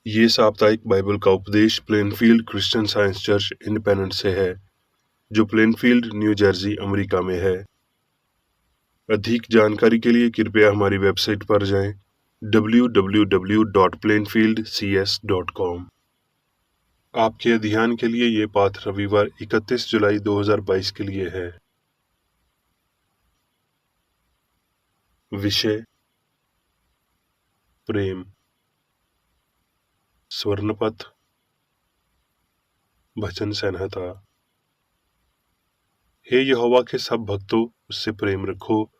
ये साप्ताहिक बाइबल का उपदेश Plainfield Christian science church independence से है, जो प्लेनफील्ड, न्यू जर्सी, अमेरिका में है। अधिक जानकारी के लिए कृपया हमारी वेबसाइट पर जाएं www.plainfieldcs.com। आपके ध्यान के लिए ये पाठ रविवार 31 जुलाई 2022 के लिए है। विषय: प्रेम। स्वर्णपथ, भजन संहिता। हे यहोवा के सब भक्तों, उससे प्रेम रखो।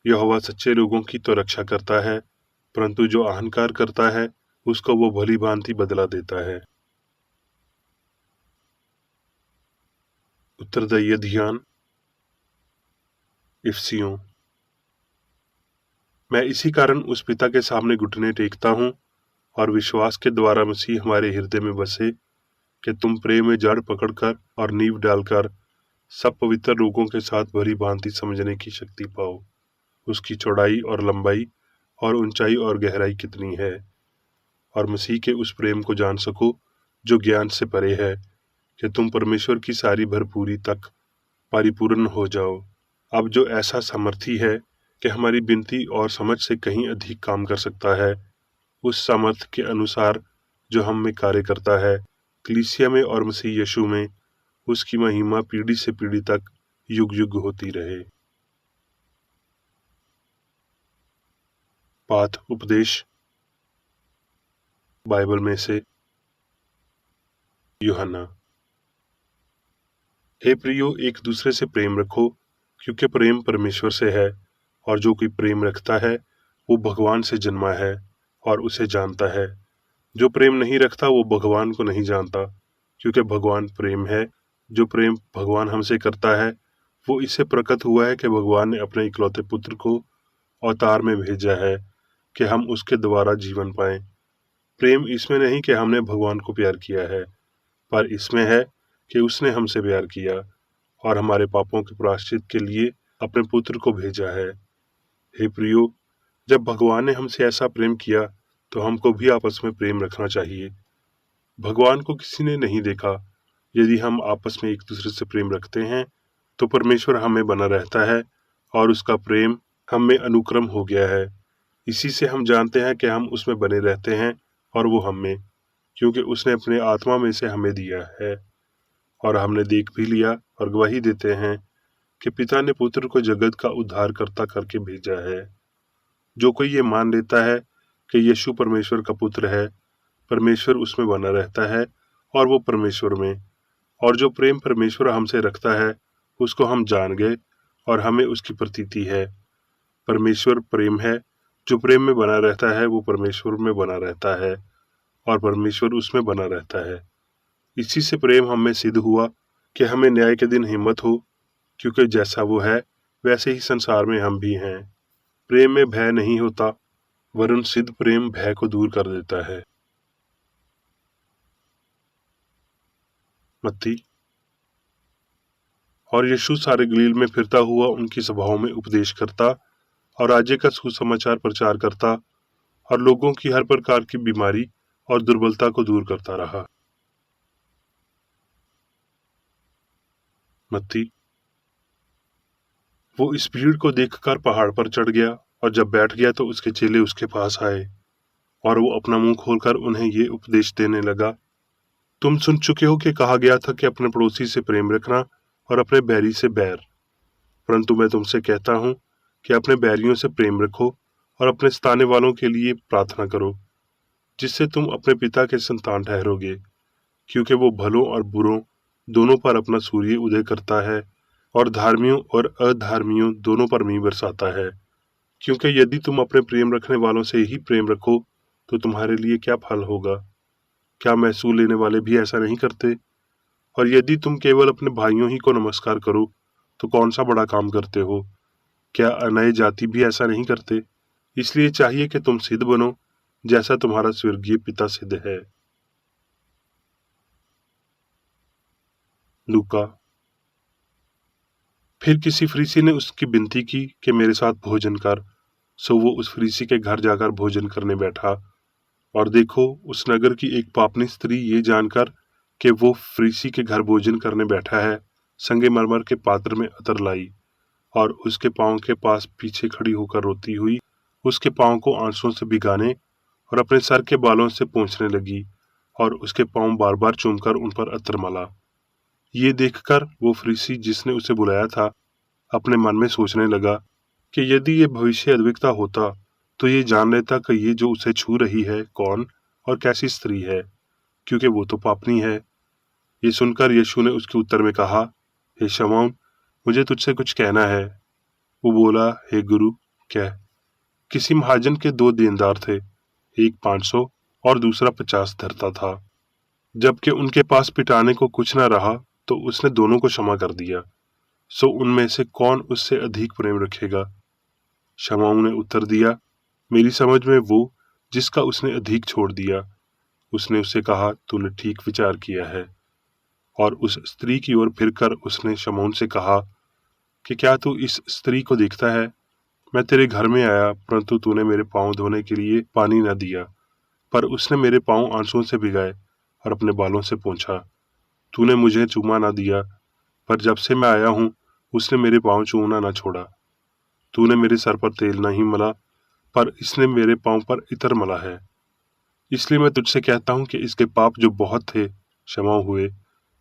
यहोवा सच्चे लोगों की तो रक्षा करता है, परंतु जो अहंकार करता है उसको वो भली भांति बदला देता है। उत्तरदायी ध्यान। इफिसियों। मैं इसी कारण उस पिता के सामने घुटने टेकता हूँ और विश्वास के द्वारा मसीह हमारे हृदय में बसे, कि तुम प्रेम में जड़ पकड़कर और नींव डालकर सब पवित्र लोगों के साथ भली भांति समझने की शक्ति पाओ, उसकी चौड़ाई और लंबाई और ऊंचाई और गहराई कितनी है, और मसीह के उस प्रेम को जान सको जो ज्ञान से परे है, कि तुम परमेश्वर की सारी भरपूरी तक परिपूर्ण हो जाओ। अब जो ऐसा सामर्थी है कि हमारी विनती और समझ से कहीं अधिक काम कर सकता है, उस सामर्थ के अनुसार जो हम में कार्य करता है, कलीसिया में और मसीह यीशु में उसकी महिमा पीढ़ी से पीढ़ी तक युग युग होती रहे। पाठ उपदेश बाइबल में से यूहन्ना। हे प्रियो, एक दूसरे से प्रेम रखो, क्योंकि प्रेम परमेश्वर से है, और जो कोई प्रेम रखता है वो भगवान से जन्मा है और उसे जानता है। जो प्रेम नहीं रखता वो भगवान को नहीं जानता, क्योंकि भगवान प्रेम है। जो प्रेम भगवान हमसे करता है वो इससे प्रकट हुआ है कि भगवान ने अपने इकलौते पुत्र को अवतार में भेजा है, कि हम उसके द्वारा जीवन पाएं। प्रेम इसमें नहीं कि हमने भगवान को प्यार किया है, पर इसमें है कि उसने हमसे प्यार किया और हमारे पापों के प्रायश्चित के लिए अपने पुत्र को भेजा है। हे प्रियो, जब भगवान ने हमसे ऐसा प्रेम किया तो हमको भी आपस में प्रेम रखना चाहिए। भगवान को किसी ने नहीं देखा। यदि हम आपस में एक दूसरे से प्रेम रखते हैं तो परमेश्वर हमें बना रहता है और उसका प्रेम हम में अनुक्रम हो गया है। इसी से हम जानते हैं कि हम उसमें बने रहते हैं और वो हम में, क्योंकि उसने अपने आत्मा में से हमें दिया है। और हमने देख भी लिया और गवाही देते हैं कि पिता ने पुत्र को जगत का उद्धारकर्ता करके भेजा है। जो कोई ये मान लेता है कि यीशु परमेश्वर का पुत्र है, परमेश्वर उसमें बना रहता है और वो परमेश्वर में। और जो प्रेम परमेश्वर हमसे रखता है उसको हम जान गए और हमें उसकी प्रतीति है। परमेश्वर प्रेम है। जो प्रेम में बना रहता है वो परमेश्वर में बना रहता है और परमेश्वर उसमें बना रहता है। इसी से प्रेम हम में सिद्ध हुआ कि हमें न्याय के दिन हिम्मत हो, क्योंकि जैसा वो है वैसे ही संसार में हम भी हैं। प्रेम में भय नहीं होता, वरन सिद्ध प्रेम भय को दूर कर देता है। मत्ती। और यीशु सारे गलील में फिरता हुआ उनकी सभाओं में उपदेश करता और राज्य का सुसमाचार प्रचार करता और लोगों की हर प्रकार की बीमारी और दुर्बलता को दूर करता रहा। मत्ती। वो इस भीड़ को देखकर पहाड़ पर चढ़ गया, और जब बैठ गया तो उसके चेले उसके पास आए, और वो अपना मुंह खोलकर उन्हें ये उपदेश देने लगा। तुम सुन चुके हो कि कहा गया था कि अपने पड़ोसी से प्रेम रखना और अपने बैरी से बैर। परंतु मैं तुमसे कहता हूँ कि अपने बैरियों से प्रेम रखो और अपने सताने वालों के लिए प्रार्थना करो, जिससे तुम अपने पिता के संतान ठहरोगे, क्योंकि वो भलों और बुरों दोनों पर अपना सूर्य उदय करता है और धार्मियों और अधार्मियों दोनों पर मी बरसाता है। क्योंकि यदि तुम अपने प्रेम रखने वालों से ही प्रेम रखो तो तुम्हारे लिए क्या फल होगा? क्या महसूल लेने वाले भी ऐसा नहीं करते? और यदि तुम केवल अपने भाइयों ही को नमस्कार करो तो कौन सा बड़ा काम करते हो? क्या अनय जाति भी ऐसा नहीं करते? इसलिए चाहिए कि तुम सिद्ध बनो, जैसा तुम्हारा स्वर्गीय पिता सिद्ध है। लूका। फिर किसी फरीसी ने उसकी विनती की कि मेरे साथ भोजन कर। सो वो उस फरीसी के घर जाकर भोजन करने बैठा। और देखो, उस नगर की एक पापनी स्त्री ये जानकर कि वो फरीसी के घर भोजन करने बैठा है, संगमरमर के पात्र में अतर लाई और उसके पांव के पास पीछे खड़ी होकर रोती हुई उसके पांव को आंसुओं से भिगाने और अपने सर के बालों से पोंछने लगी और उसके पांव बार बार चूमकर उन पर अतर मला। ये देखकर वो फरीसी जिसने उसे बुलाया था अपने मन में सोचने लगा कि यदि ये भविष्य अद्विकता होता तो ये जान लेता कि ये जो उसे छू रही है कौन और कैसी स्त्री है, क्योंकि वो तो पापनी है। ये सुनकर यीशु ने उसके उत्तर में कहा, हे शमौन, मुझे तुझसे कुछ कहना है। वो बोला, हे गुरु, कह। किसी महाजन के 2 देनदार थे, एक 500 और दूसरा 50 धरता था। जबकि उनके पास पिटाने को कुछ न रहा तो उसने दोनों को क्षमा कर दिया। सो उनमें से कौन उससे अधिक प्रेम रखेगा? शमौन ने उत्तर दिया, मेरी समझ में वो जिसका उसने अधिक छोड़ दिया। उसने उससे कहा, तूने ठीक विचार किया है। और उस स्त्री की ओर फिरकर उसने शमौन से कहा कि क्या तू इस स्त्री को देखता है? मैं तेरे घर में आया, परंतु तूने मेरे पांव धोने के लिए पानी न दिया, पर उसने मेरे पांव आंसुओं से भिगाए और अपने बालों से पोंछा। तूने मुझे चूमा न दिया, पर जब से मैं आया हूं उसने मेरे पांव चूमना न छोड़ा। तूने मेरे सर पर तेल नहीं मला, पर इसने मेरे पांव पर इत्र मला है। इसलिए मैं तुझसे कहता हूं कि इसके पाप जो बहुत थे क्षमा हुए,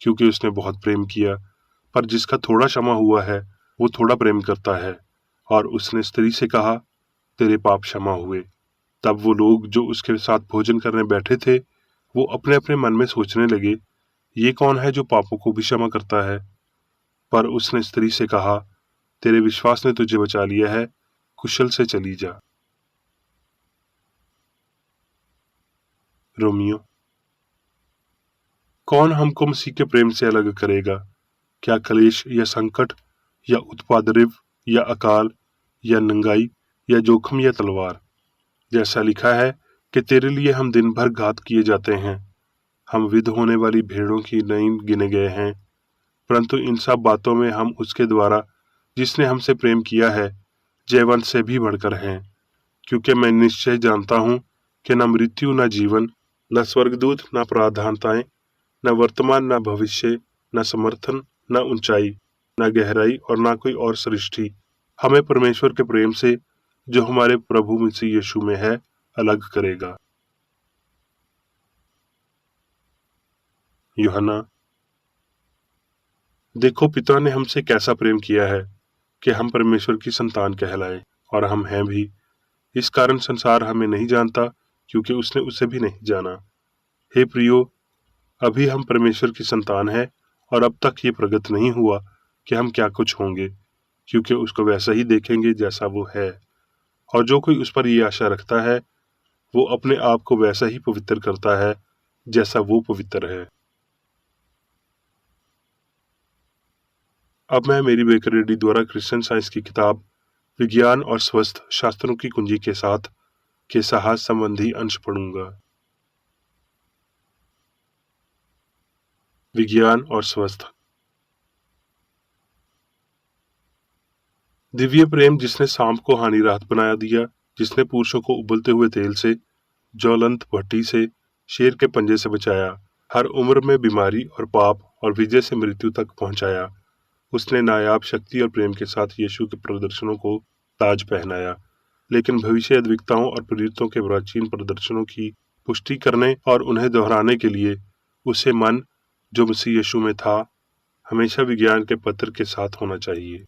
क्योंकि उसने बहुत प्रेम किया। पर जिसका थोड़ा क्षमा हुआ है वो थोड़ा प्रेम करता है। और उसने स्त्री से कहा, तेरे पाप क्षमा हुए। तब वो लोग जो उसके साथ भोजन करने बैठे थे वो अपने अपने मन में सोचने लगे, ये कौन है जो पापों को भी क्षमा करता है? पर उसने स्त्री से कहा, तेरे विश्वास ने तुझे बचा लिया है, कुशल से चली जा। रोमियो। कौन हमको मसीह के प्रेम से अलग करेगा? क्या क्लेश या संकट या उपद्रव या अकाल या नंगाई या जोखम या तलवार? जैसा लिखा है कि तेरे लिए हम दिन भर घात किए जाते हैं, हम विध होने वाली भेड़ों की नई गिने गए हैं। परंतु इन सब बातों में हम उसके द्वारा जिसने हमसे प्रेम किया है जयवंत से भी बढ़कर हैं। क्योंकि मैं निश्चय जानता हूँ कि न मृत्यु न जीवन, न स्वर्गदूत न प्राधानताएं, न वर्तमान न भविष्य, न समर्थन न ऊंचाई, न गहराई और न कोई और सृष्टि हमें परमेश्वर के प्रेम से जो हमारे प्रभु मसीह यीशु में है अलग करेगा। यूहन्ना। देखो, पिता ने हमसे कैसा प्रेम किया है कि हम परमेश्वर की संतान कहलाएं, और हम हैं भी। इस कारण संसार हमें नहीं जानता, क्योंकि उसने उसे भी नहीं जाना। हे प्रियो, अभी हम परमेश्वर की संतान हैं और अब तक ये प्रगट नहीं हुआ कि हम क्या कुछ होंगे, क्योंकि उसको वैसा ही देखेंगे जैसा वो है। और जो कोई उस पर ये आशा रखता है वो अपने आप को वैसा ही पवित्र करता है जैसा वो पवित्र है। अब मैं मेरी बेकर रेड्डी द्वारा क्रिश्चियन साइंस की किताब विज्ञान और स्वस्थ शास्त्रों की कुंजी के साथ के साहस संबंधी अंश पढ़ूंगा। विज्ञान और स्वस्थ। दिव्य प्रेम जिसने सांप को हानि रहित बना दिया, जिसने पुरुषों को उबलते हुए तेल से, ज्वलंत भट्टी से, शेर के पंजे से बचाया, हर उम्र में बीमारी और पाप और विजय से मृत्यु तक पहुंचाया। उसने नायाब शक्ति और प्रेम के साथ यीशु के प्रदर्शनों को ताज पहनाया, लेकिन भविष्य अद्विकताओं और प्रेरितों के प्राचीन प्रदर्शनों की पुष्टि करने और उन्हें दोहराने के लिए उसे मन जो मसीह यीशु में था हमेशा विज्ञान के पत्र के साथ होना चाहिए।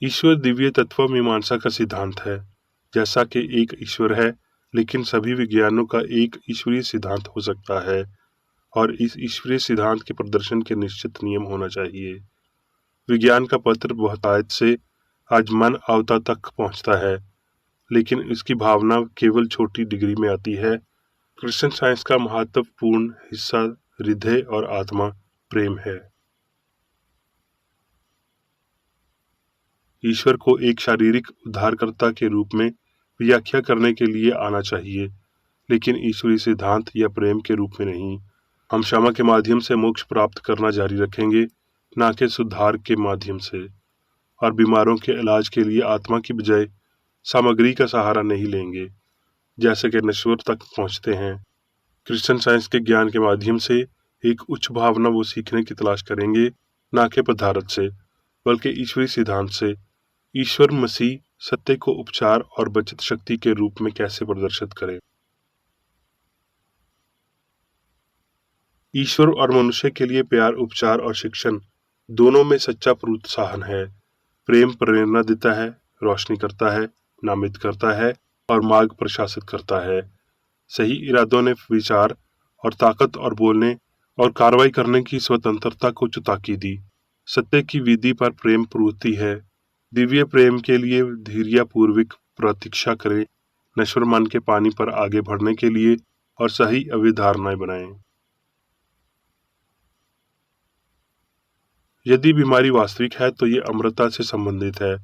ईश्वर दिव्य तत्व मीमांसा का सिद्धांत है। जैसा कि एक ईश्वर है, लेकिन सभी विज्ञानों का एक ईश्वरीय सिद्धांत हो सकता है, और इस ईश्वरीय सिद्धांत के प्रदर्शन के निश्चित नियम होना चाहिए। विज्ञान का पत्र बहुतायत से आज मन आवता तक पहुंचता है, लेकिन इसकी भावना केवल छोटी डिग्री में आती है। क्रिश्चियन साइंस का महत्वपूर्ण हिस्सा हृदय और आत्मा प्रेम है। ईश्वर को एक शारीरिक उद्धारकर्ता के रूप में व्याख्या करने के लिए आना चाहिए, लेकिन ईश्वरीय सिद्धांत या प्रेम के रूप में नहीं। हम क्षमा के माध्यम से मोक्ष प्राप्त करना जारी रखेंगे, न कि सुधार के माध्यम से, और बीमारों के इलाज के लिए आत्मा की बजाय सामग्री का सहारा नहीं लेंगे, जैसे कि नश्वर तक पहुंचते हैं। क्रिश्चियन साइंस के ज्ञान के माध्यम से एक उच्च भावना वो सीखने की तलाश करेंगे, ना कि पदार्थ से, बल्कि ईश्वरीय सिद्धांत से। ईश्वर मसीह सत्य को उपचार और बचत शक्ति के रूप में कैसे प्रदर्शित करे। ईश्वर और मनुष्य के लिए प्यार, उपचार और शिक्षण दोनों में सच्चा प्रोत्साहन है। प्रेम प्रेरणा देता है, रोशनी करता है, नामित करता है और मार्ग प्रशासित करता है। सही इरादों ने विचार और ताकत और बोलने और कार्रवाई करने की स्वतंत्रता को चुताकी दी। सत्य की विधि पर प्रेम प्रवृत्ति है। दिव्य प्रेम के लिए धैर्यपूर्वक प्रतीक्षा करें, नश्वर मन के पानी पर आगे बढ़ने के लिए और सही अवधारणाएं बनाएं। यदि बीमारी वास्तविक है तो ये अमरता से संबंधित है।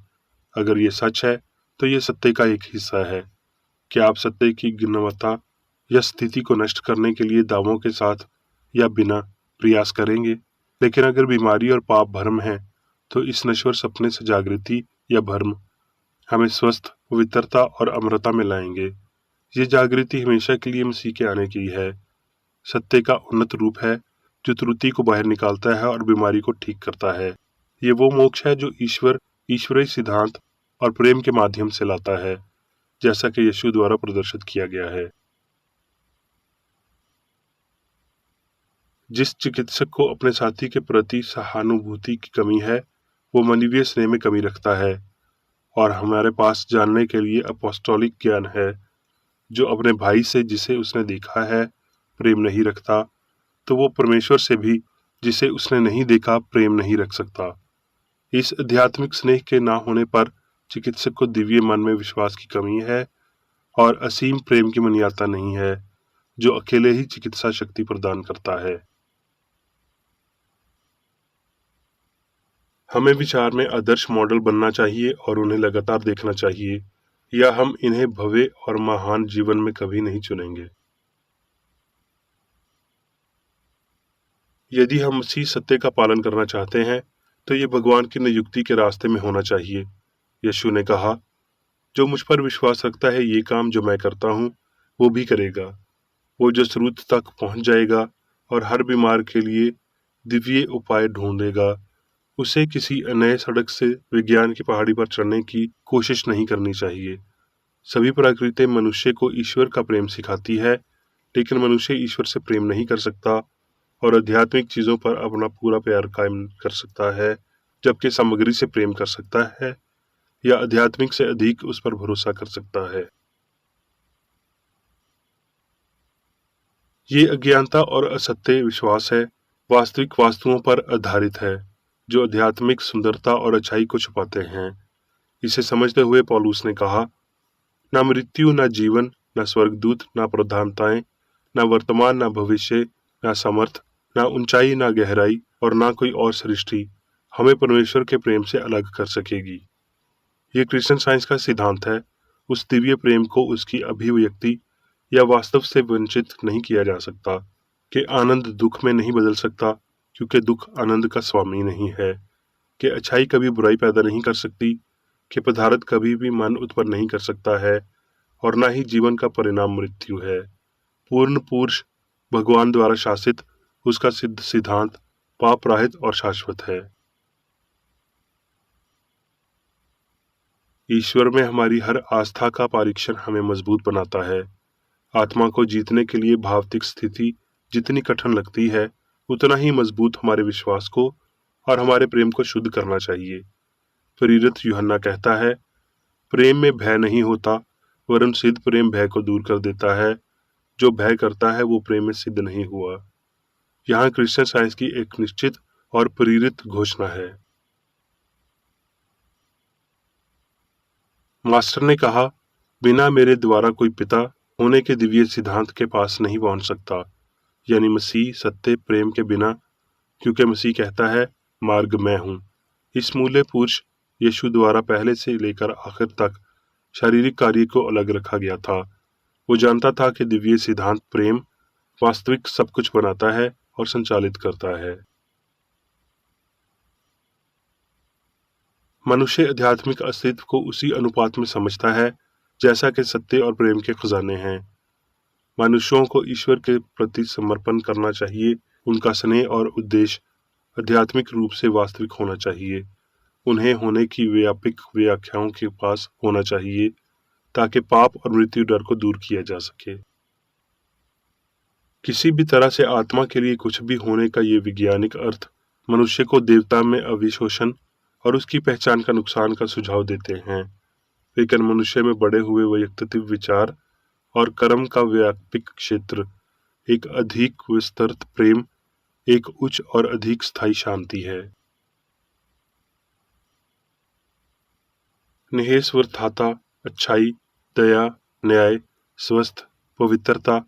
अगर ये सच है तो ये सत्य का एक हिस्सा है। क्या आप सत्य की गुणवत्ता या स्थिति को नष्ट करने के लिए दावों के साथ या बिना प्रयास करेंगे? लेकिन अगर बीमारी और पाप भ्रम है तो इस नश्वर सपने से जागृति या भ्रम हमें स्वस्थ, पवित्रता और अमरता में लाएंगे। ये जागृति हमेशा के लिए मसीह के आने की है। सत्य का उन्नत रूप है जो त्रुटि को बाहर निकालता है और बीमारी को ठीक करता है। ये वो मोक्ष है जो ईश्वरीय सिद्धांत और प्रेम के माध्यम से लाता है, जैसा कि यीशु द्वारा प्रदर्शित किया गया है। जिस चिकित्सक को अपने साथी के प्रति सहानुभूति की कमी है, वो मानवीय स्नेह में कमी रखता है। और हमारे पास जानने के लिए अपोस्टोलिक ज्ञान है। जो अपने भाई से जिसे उसने देखा है प्रेम नहीं रखता, तो वो परमेश्वर से भी जिसे उसने नहीं देखा प्रेम नहीं रख सकता। इस आध्यात्मिक स्नेह के ना होने पर चिकित्सक को दिव्य मन में विश्वास की कमी है और असीम प्रेम की मान्यता नहीं है, जो अकेले ही चिकित्सा शक्ति प्रदान करता है। हमें विचार में आदर्श मॉडल बनना चाहिए और उन्हें लगातार देखना चाहिए, या हम इन्हें भव्य और महान जीवन में कभी नहीं चुनेंगे। यदि हम मसीह सत्य का पालन करना चाहते हैं तो ये भगवान की नियुक्ति के रास्ते में होना चाहिए। यीशु ने कहा, जो मुझ पर विश्वास रखता है ये काम जो मैं करता हूँ वो भी करेगा। वो जो स्रोत तक पहुंच जाएगा और हर बीमार के लिए दिव्य उपाय ढूंढेगा। उसे किसी नए सड़क से विज्ञान की पहाड़ी पर चढ़ने की कोशिश नहीं करनी चाहिए। सभी प्रकृति मनुष्य को ईश्वर का प्रेम सिखाती है, लेकिन मनुष्य ईश्वर से प्रेम नहीं कर सकता और आध्यात्मिक चीजों पर अपना पूरा प्यार कायम कर सकता है, जबकि सामग्री से प्रेम कर सकता है या आध्यात्मिक से अधिक उस पर भरोसा कर सकता है। ये अज्ञानता और असत्य विश्वास है, वास्तविक वस्तुओं पर आधारित है, जो आध्यात्मिक सुंदरता और अच्छाई को छुपाते हैं। इसे समझते हुए पौलुस ने कहा, न मृत्यु, न जीवन, न स्वर्गदूत, न प्रधानताएं, न वर्तमान, न भविष्य, न समर्थ, न ऊंचाई, न गहराई और न कोई और सृष्टि हमें परमेश्वर के प्रेम से अलग कर सकेगी। ये क्रिश्चियन साइंस का सिद्धांत है। उस दिव्य प्रेम को उसकी अभिव्यक्ति या वास्तव से वंचित नहीं किया जा सकता। कि आनंद दुख में नहीं बदल सकता, क्योंकि दुख आनंद का स्वामी नहीं है। कि अच्छाई कभी बुराई पैदा नहीं कर सकती, कि पदार्थ कभी भी मन उत्पन्न नहीं कर सकता है, और न ही जीवन का परिणाम मृत्यु है। पूर्ण पुरुष भगवान द्वारा शासित उसका सिद्ध सिद्धांत पाप रहित और शाश्वत है। ईश्वर में हमारी हर आस्था का परीक्षण हमें मजबूत बनाता है। आत्मा को जीतने के लिए भावतिक स्थिति जितनी कठिन लगती है, उतना ही मजबूत हमारे विश्वास को और हमारे प्रेम को शुद्ध करना चाहिए। प्रेरित यूहन्ना कहता है, प्रेम में भय नहीं होता, वरन सिद्ध प्रेम भय को दूर कर देता है। जो भय करता है वो प्रेम में सिद्ध नहीं हुआ। यहाँ क्रिश्चियन साइंस की एक निश्चित और प्रेरित घोषणा है। मास्टर ने कहा, बिना मेरे द्वारा कोई पिता होने के दिव्य सिद्धांत के पास नहीं पहुंच सकता, यानी मसीह सत्य प्रेम के बिना, क्योंकि मसीह कहता है, मार्ग मैं हूं। इस मूल्य पुरुष यीशु द्वारा पहले से लेकर आखिर तक शारीरिक कार्य को अलग रखा गया था। वो जानता था कि दिव्य सिद्धांत प्रेम वास्तविक सब कुछ बनाता है और संचालित करता है। मनुष्य आध्यात्मिक अस्तित्व को उसी अनुपात में समझता है जैसा कि सत्य और प्रेम के खजाने हैं। मनुष्यों को ईश्वर के प्रति समर्पण करना चाहिए। उनका स्नेह और उद्देश्य आध्यात्मिक रूप से वास्तविक होना चाहिए। उन्हें होने की व्यापक व्याख्याओं के पास होना चाहिए ताकि पाप और मृत्यु डर को दूर किया जा सके। किसी भी तरह से आत्मा के लिए कुछ भी होने का ये वैज्ञानिक अर्थ मनुष्य को देवता में अविशोषण और उसकी पहचान का नुकसान का सुझाव देते हैं। लेकिन मनुष्य में बड़े हुए वैयक्तिक विचार और कर्म का व्यापक क्षेत्र, एक अधिक विस्तृत प्रेम, एक उच्च और अधिक स्थायी शांति है। निहेश्वरथाता, अच्छाई, दया, न्याय, स्वस्थ, पवित्रता,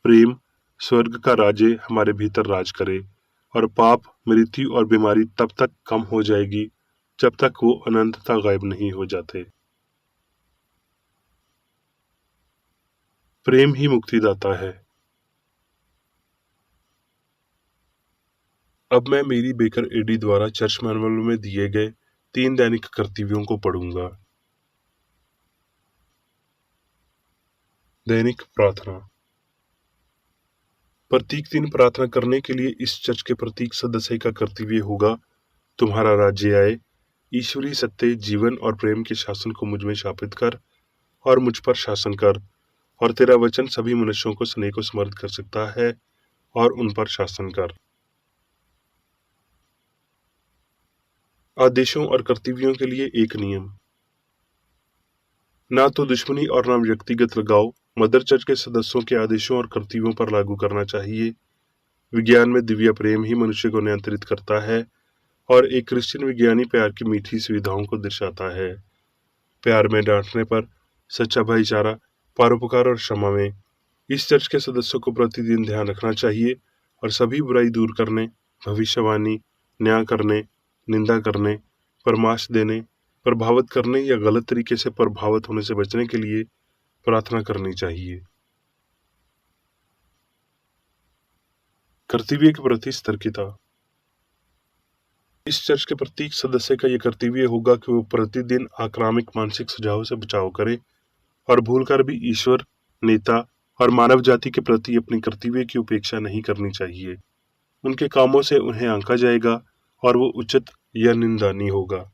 प्रेम, स्वर्ग का राज्य हमारे भीतर राज करे और पाप, मृत्यु और बीमारी तब तक कम हो जाएगी जब तक वो अनंतता गायब नहीं हो जाते। प्रेम ही मुक्तिदाता है। अब मैं मेरी बेकर एडी द्वारा चर्च मैनुअल में दिए गए 3 दैनिक कर्तव्यों को पढ़ूंगा। दैनिक प्रार्थना। प्रत्येक दिन प्रार्थना करने के लिए इस चर्च के प्रत्येक सदस्य का कर्तव्य होगा, तुम्हारा राज्य आए, ईश्वरीय सत्य, जीवन और प्रेम के शासन को मुझ में स्थापित कर और मुझ पर शासन कर, और तेरा वचन सभी मनुष्यों को स्नेह को समर्थ कर सकता है और उन पर शासन कर। आदेशों और कर्तव्यों के लिए एक नियम। ना तो दुश्मनी और ना व्यक्तिगत लगाव मदर चर्च के सदस्यों के आदेशों और कर्तव्यों पर लागू करना चाहिए। विज्ञान में दिव्य प्रेम ही मनुष्य को नियंत्रित करता है और एक क्रिश्चियन विज्ञानी प्यार की मीठी सुविधाओं को दर्शाता है। प्यार में डांटने पर, सच्चा भाईचारा, परोपकार और क्षमा में। इस चर्च के सदस्यों को प्रतिदिन ध्यान रखना चाहिए और सभी बुराई दूर करने, भविष्यवाणी, न्याय करने, निंदा करने, परामर्श देने, प्रभावित करने या गलत तरीके से प्रभावित होने से बचने के लिए प्रार्थना करनी चाहिए। कर्तव्य के प्रति सतर्कता। इस चर्च के प्रत्येक सदस्य का यह कर्तव्य होगा कि वो प्रतिदिन आक्रामक मानसिक सुझाव से बचाव करे और भूलकर भी ईश्वर, नेता और मानव जाति के प्रति अपने कर्तव्य की उपेक्षा नहीं करनी चाहिए। उनके कामों से उन्हें आंका जाएगा और वो उचित या निंदनीय होगा।